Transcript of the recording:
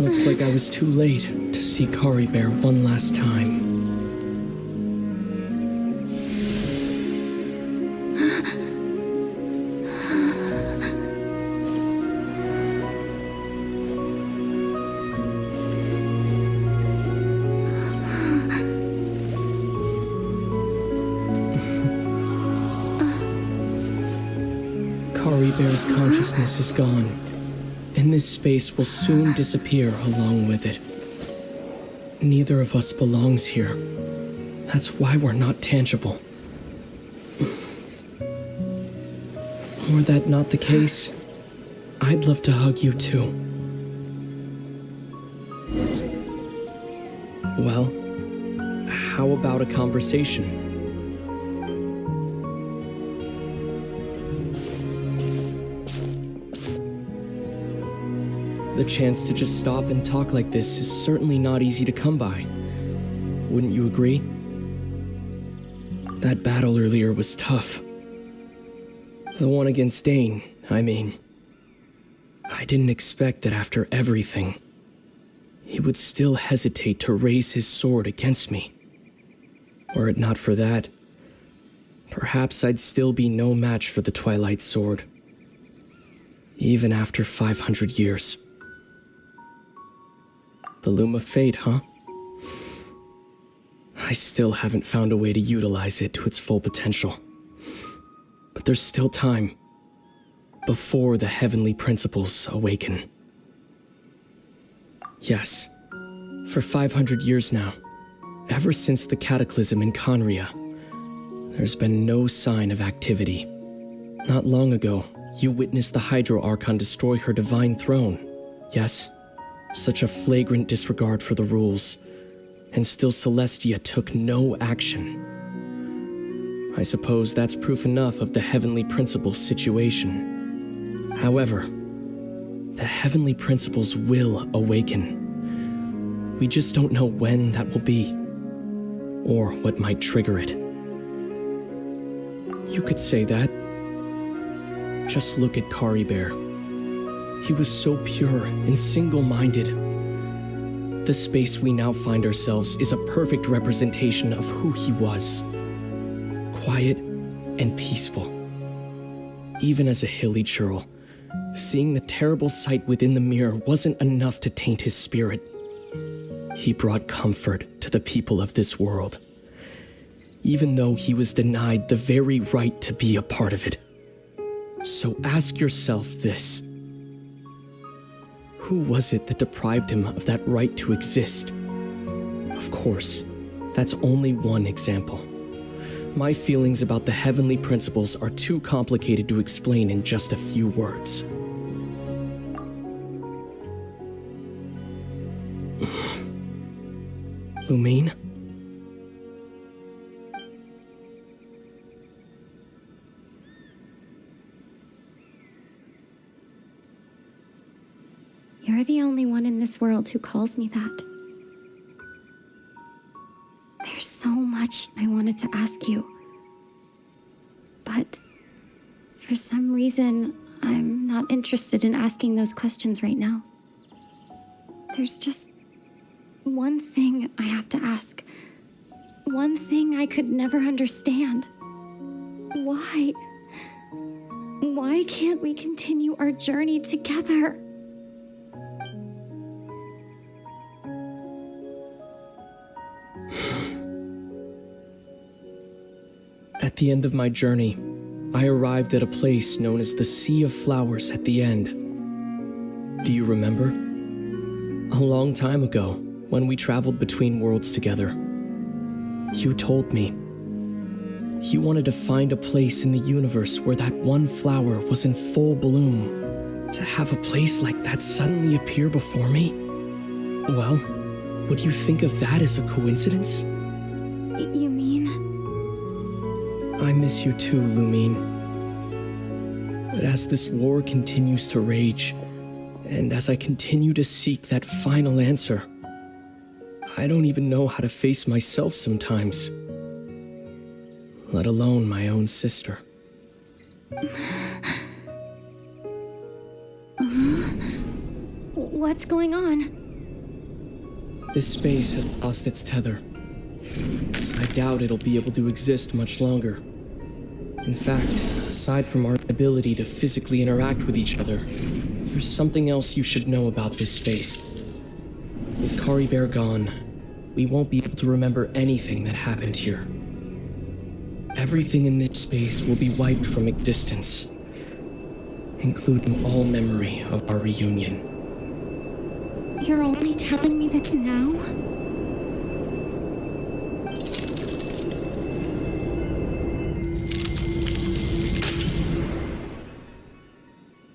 Looks like I was too late to see Kari Bear one last time. Kari Bear's consciousness is gone, and this space will soon disappear along with it. Neither of us belongs here. That's why we're not tangible. Were that not the case, I'd love to hug you too. Well, how about a conversation? The chance to just stop and talk like this is certainly not easy to come by. Wouldn't you agree? That battle earlier was tough. The one against Dane, I mean. I didn't expect that after everything, he would still hesitate to raise his sword against me. Were it not for that, perhaps I'd still be no match for the Twilight Sword. Even after 500 years. The Loom of Fate, huh? I still haven't found a way to utilize it to its full potential. But there's still time. Before the heavenly principles awaken. Yes, for 500 years now, ever since the cataclysm in Conria, there's been no sign of activity. Not long ago, you witnessed the Hydro Archon destroy her divine throne, yes? Such a flagrant disregard for the rules, and still Celestia took no action. I suppose that's proof enough of the Heavenly Principles situation. However, the Heavenly Principles will awaken. We just don't know when that will be, or what might trigger it. You could say that. Just look at Kari Bear. He was so pure and single-minded. The space we now find ourselves is a perfect representation of who he was. Quiet and peaceful. Even as a hilly churl, seeing the terrible sight within the mirror wasn't enough to taint his spirit. He brought comfort to the people of this world, even though he was denied the very right to be a part of it. So ask yourself this. Who was it that deprived him of that right to exist? Of course, that's only one example. My feelings about the heavenly principles are too complicated to explain in just a few words. Lumine? You're the only one in this world who calls me that. There's so much I wanted to ask you. But for some reason, I'm not interested in asking those questions right now. There's just one thing I have to ask. One thing I could never understand. Why? Why can't we continue our journey together? At the end of my journey, I arrived at a place known as the Sea of Flowers at the end. Do you remember? A long time ago, when we traveled between worlds together, you told me you wanted to find a place in the universe where that one flower was in full bloom. To have a place like that suddenly appear before me? Well, would you think of that as a coincidence? You mean? I miss you too, Lumine. But as this war continues to rage, and as I continue to seek that final answer, I don't even know how to face myself sometimes. Let alone my own sister. What's going on? This space has lost its tether. I doubt it'll be able to exist much longer. In fact, aside from our ability to physically interact with each other, there's something else you should know about this space. With Kari Bear gone, we won't be able to remember anything that happened here. Everything in this space will be wiped from existence, including all memory of our reunion. You're only telling me this now?